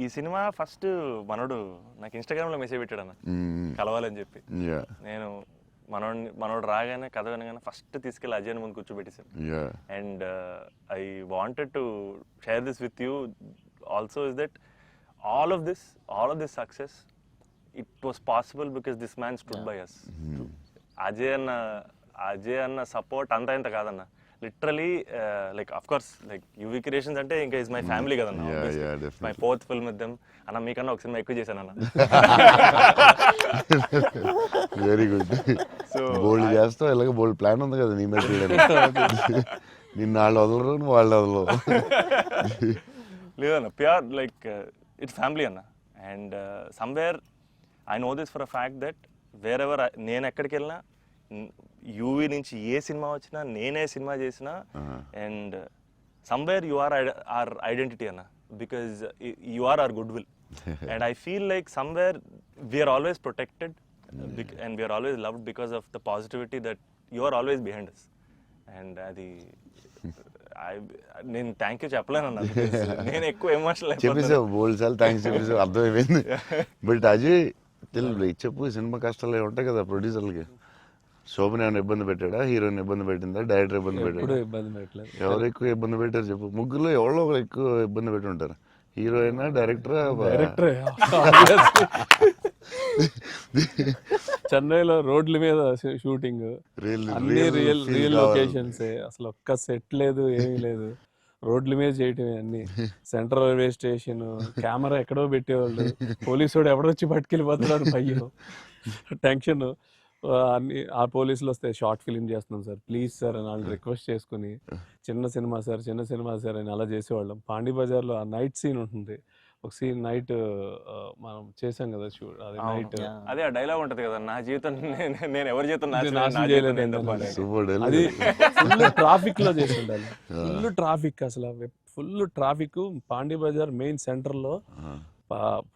ఈ cinema first మనోడు నాకు ఇన్స్టాగ్రామ్ లో మెసేజ్ పెట్టాడు అన్న కలవాలని చెప్పి. నేను మనోడు రాగానే కథ వినగానే ఫస్ట్ తీసుకెళ్ళి అజయ్ ముందు కూర్చోబెట్టేసాను. And I wanted to share this with you also is that all of this success, it was possible because this man stood by us. Ajay anna support anta inta kadana, literally like of course like UV Creations ante inka is my family kadanna. My fourth film with them anna meekanna ok cinema ekku chesanu anna. Very good. So bold chesta ilaga bold plan undi kada nee మీద చేయడానికి. నిన్న వాళ్ళు వదలరు వాళ్ళు వదలరు. లేదన్న pure like it's family anna. And somewhere I know this for a fact that wherever నేను ఎక్కడికి వెళ్ళినా యూవీ నుంచి ఏ సినిమా వచ్చినా నేనే సినిమా చేసినా and somewhere you are our identity anna, because you are our goodwill. And I feel like somewhere we are always protected and we are always loved because of the positivity that you are always behind us. And అది నేను thank you చెప్పలేను అన్న, నేను ఎక్కువ emotional చెప్పేసావు బోల్డ్ సార్లు thanks చెప్పేసావు, అర్థమైపోయింది. But Ajay Telugu చెప్పు, cinema కష్టాలు ఉంటాయి కదా ప్రొడ్యూసర్లకి. శోభన్ ఏమైనా ఇబ్బంది పెట్టాడా, హీరోయిన్ ఇబ్బంది పెట్టిందా, డైరెక్టర్ ఇబ్బంది పెట్టాడా? ఎవరు ఎక్కువ ఇబ్బంది పెట్టారు చెప్పు? ముగ్గురులో ఎవరో ఒకరు ఎక్కువ ఇబ్బంది పెట్టి ఉంటారు, హీరోయిన్ డైరెక్టరా? చెన్నైలో రోడ్ల మీద షూటింగ్, అన్ని రియల్ లొకేషన్స్, అసలు ఒక్క సెట్ లేదు ఏమీ లేదు, రోడ్ల మీద చేయటమే అన్ని. సెంట్రల్ రైల్వే స్టేషన్ కెమెరా ఎక్కడో పెట్టేవాళ్ళు, పోలీసు వాడు ఎవడొచ్చి పట్టుకెళ్ళిపోతున్నాడు పయ్యో, టెన్షన్. అన్ని ఆ పోలీసులు వస్తే షార్ట్ ఫిలిం చేస్తున్నాం సార్ ప్లీజ్ సార్ అని వాళ్ళు రిక్వెస్ట్ చేసుకుని చిన్న సినిమా సార్ అని అలా చేసేవాళ్ళం. పాండీ బజార్లో ఆ నైట్ సీన్ ఉంటుంది, ఒక సీన్ నైట్ మనం చేసాం కదా షూట్, అది నైట్, అదే ఆ డైలాగ్ ఉంటది కదా, నా జీవితం నేను ఎవరి జీవితం నాశనం చేయలేదు. అది ఫుల్ ట్రాఫిక్ లో చేసి ఉండాలి, ఫుల్ ట్రాఫిక్, అసలు full traffic. Pondy Bazaar main centre లో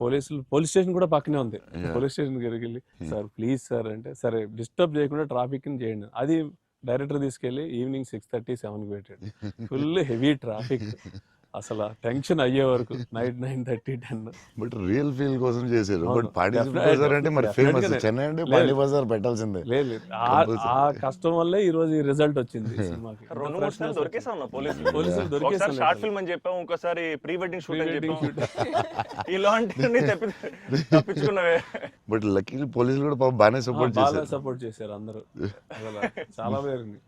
పోలీస్ స్టేషన్ కూడా పక్కనే ఉంది. పోలీస్ స్టేషన్ దగ్గరికి వెళ్ళి సార్ ప్లీజ్ సార్ అంటే, సరే డిస్టర్బ్ చేయకుండా ట్రాఫిక్ ని చేయండి. అది డైరెక్టర్ తీసుకెళ్లి ఈవినింగ్ 6:30, 7కి పెట్టాడు. ఫుల్ హెవీ ట్రాఫిక్, అసలు టెన్షన్ అయ్యే వరకు నైట్ 9:30, 10. బట్ రియల్ ఫీల్ కోసం చేశారు. బట్ పాండీ బజార్ అంటే మరి ఫేమస్, చెన్నై అంటే పాండీ బజార్ పెట్టాల్సిందే. లేదు, ఆ కష్టం వల్లే ఈ రోజు ఈ రిజల్ట్ వచ్చింది సినిమాకి. 2-3 సార్లు దొరికేసాం పోలీసులు దొరికేసారు. షార్ట్ ఫిల్మ్ అని చెప్పాము, ఇంకోసారి ప్రీ వెడ్డింగ్ షూట్ అని చెప్పాము, ఇలాంటివన్నీ తప్పించుకున్నవే. బట్ లక్కీ పోలీసులు కూడా బాగానే సపోర్ట్ చేశారు అందరూ, చాలా బాగుంది.